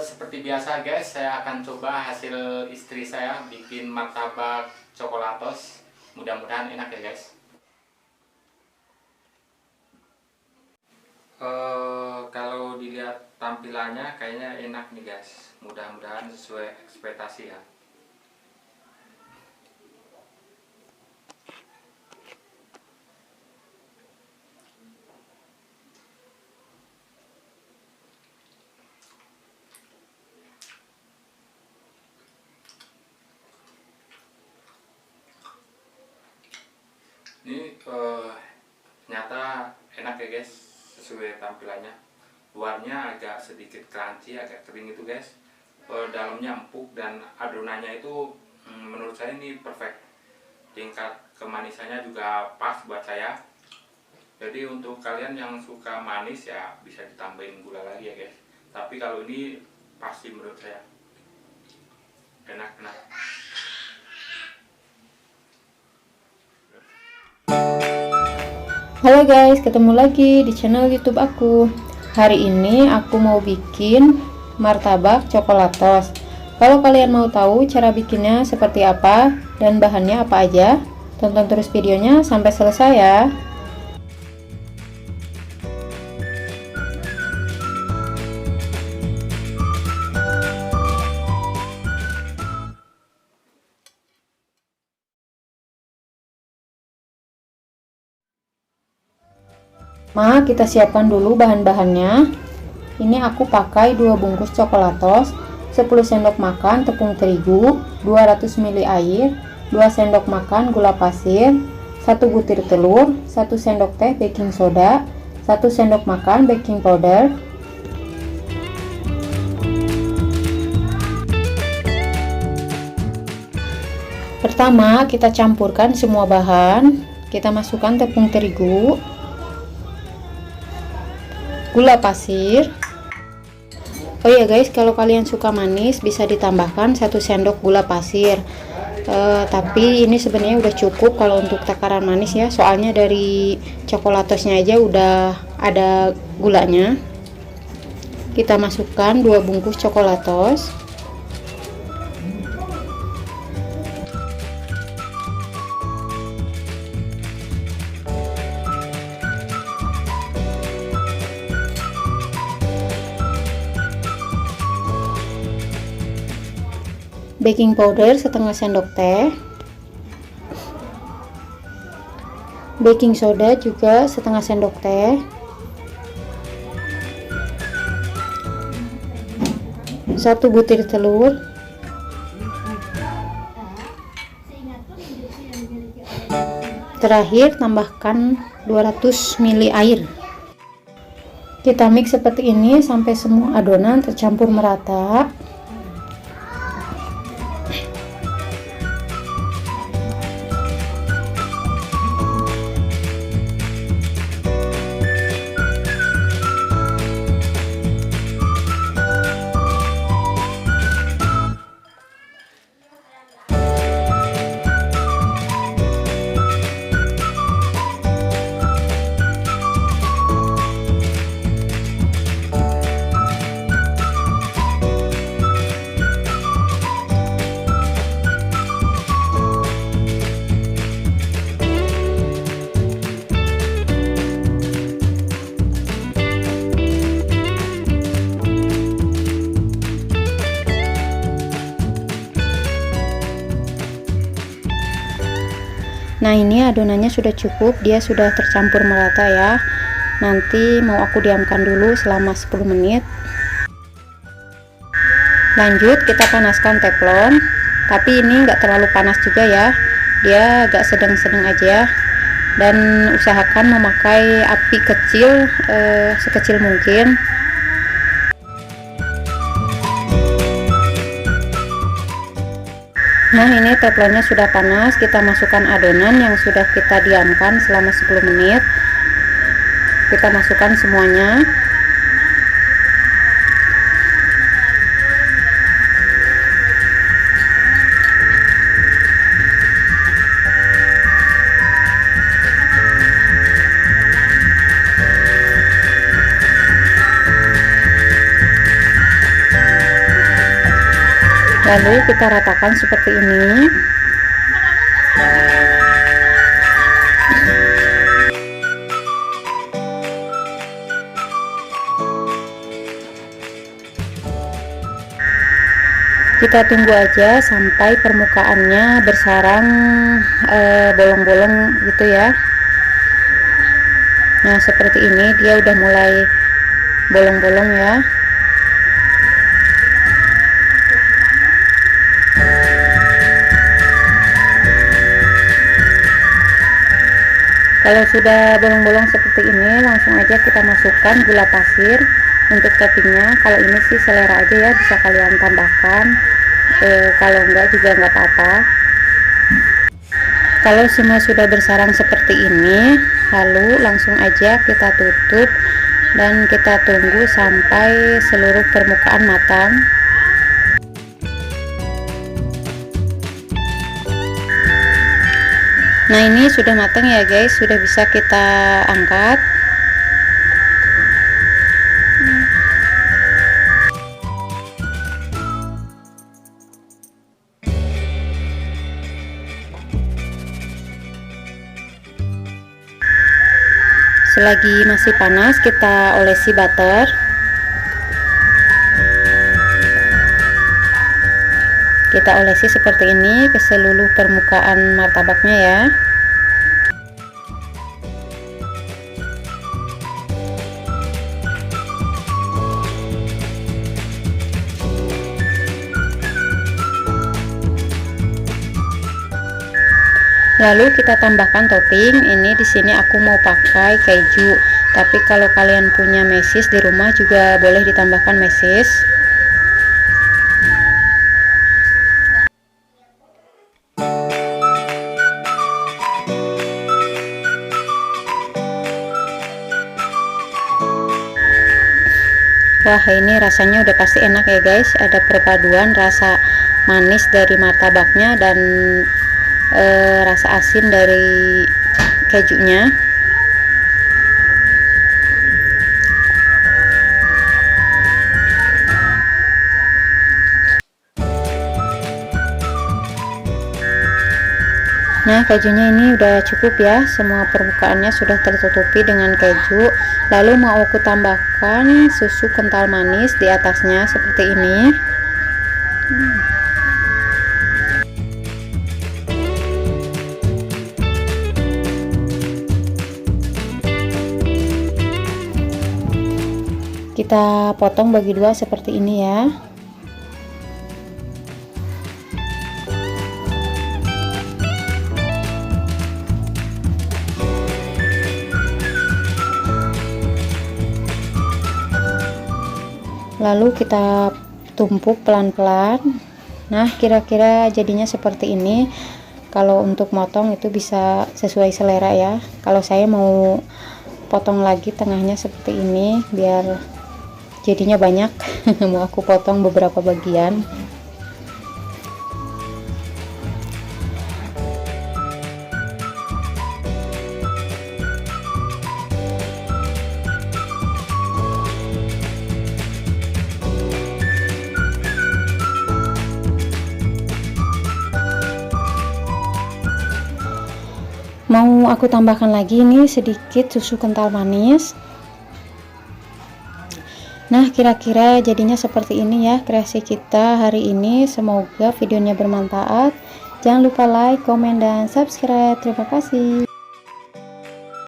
Seperti biasa guys, saya akan coba hasil istri saya bikin martabak coklatos. Mudah-mudahan enak ya guys. Kalau dilihat tampilannya kayaknya enak nih guys. Mudah-mudahan sesuai ekspektasi ya. Ini ternyata enak ya guys, sesuai tampilannya. Luarnya agak sedikit crunchy, agak kering itu guys. Dalamnya empuk dan adonannya itu menurut saya ini perfect. Tingkat kemanisannya juga pas buat saya. Jadi untuk kalian yang suka manis ya bisa ditambahin gula lagi ya guys. Tapi kalau ini pasti menurut saya enak-enak. Halo guys, ketemu lagi di channel YouTube aku. Hari ini aku mau bikin martabak coklatos. Kalau kalian mau tahu cara bikinnya seperti apa dan bahannya apa aja, tonton terus videonya sampai selesai ya. Kita siapkan dulu bahan-bahannya. Ini aku pakai 2 bungkus coklatos, 10 sendok makan tepung terigu, 200 ml air, 2 sendok makan gula pasir, 1 butir telur, 1 sendok teh baking soda, 1 sendok makan baking powder. Pertama, kita campurkan semua bahan. Kita masukkan tepung terigu, gula pasir. Oh ya guys, kalau kalian suka manis bisa ditambahkan 1 sendok gula pasir. Tapi ini sebenarnya udah cukup kalau untuk takaran manis ya, soalnya dari coklatosnya aja udah ada gulanya. Kita masukkan 2 bungkus coklatos. Baking powder setengah sendok teh, baking soda juga setengah sendok teh, 1 butir telur, terakhir tambahkan 200 ml air. Kita mix seperti ini sampai semua adonan tercampur merata. Nah, ini adonannya sudah cukup, dia sudah tercampur merata ya. Nanti mau aku diamkan dulu selama 10 menit. Lanjut kita panaskan teflon, tapi ini enggak terlalu panas juga ya, dia agak sedang-sedang aja. Dan usahakan memakai api kecil, sekecil mungkin. Nah, ini teflonnya sudah panas, kita masukkan adonan yang sudah kita diamkan selama 10 menit. Kita masukkan semuanya. Lalu kita ratakan seperti ini. Kita tunggu aja sampai permukaannya bersarang bolong-bolong gitu ya. Nah, seperti ini dia udah mulai bolong-bolong ya. Kalau sudah bolong-bolong seperti ini, langsung aja kita masukkan gula pasir untuk toppingnya. Kalau ini sih selera aja ya, bisa kalian tambahkan, kalau enggak juga enggak apa-apa. Kalau semua sudah bersarang seperti ini, lalu langsung aja kita tutup dan kita tunggu sampai seluruh permukaan matang. Nah, ini sudah matang ya guys, sudah bisa kita angkat. Selagi masih panas, kita olesi butter. Kita olesi seperti ini ke seluruh permukaan martabaknya ya. Lalu kita tambahkan topping. Ini di sini aku mau pakai keju, tapi kalau kalian punya mesis di rumah juga boleh ditambahkan mesis. Wah, ini rasanya udah pasti enak ya guys. Ada perpaduan rasa manis dari martabaknya dan rasa asin dari kejunya. Nah, kejunya ini udah cukup ya, semua permukaannya sudah tertutupi dengan keju. Lalu mau aku tambahkan susu kental manis di atasnya seperti ini. Kita potong bagi dua seperti ini ya. Lalu kita tumpuk pelan-pelan. Nah, kira-kira jadinya seperti ini. Kalau untuk motong itu bisa sesuai selera ya. Kalau saya mau potong lagi tengahnya seperti ini biar jadinya banyak. Mau aku potong beberapa bagian. Mau aku tambahkan lagi nih sedikit susu kental manis. Nah, kira-kira jadinya seperti ini ya kreasi kita hari ini. Semoga videonya bermanfaat. Jangan lupa like, komen, dan subscribe. Terima kasih.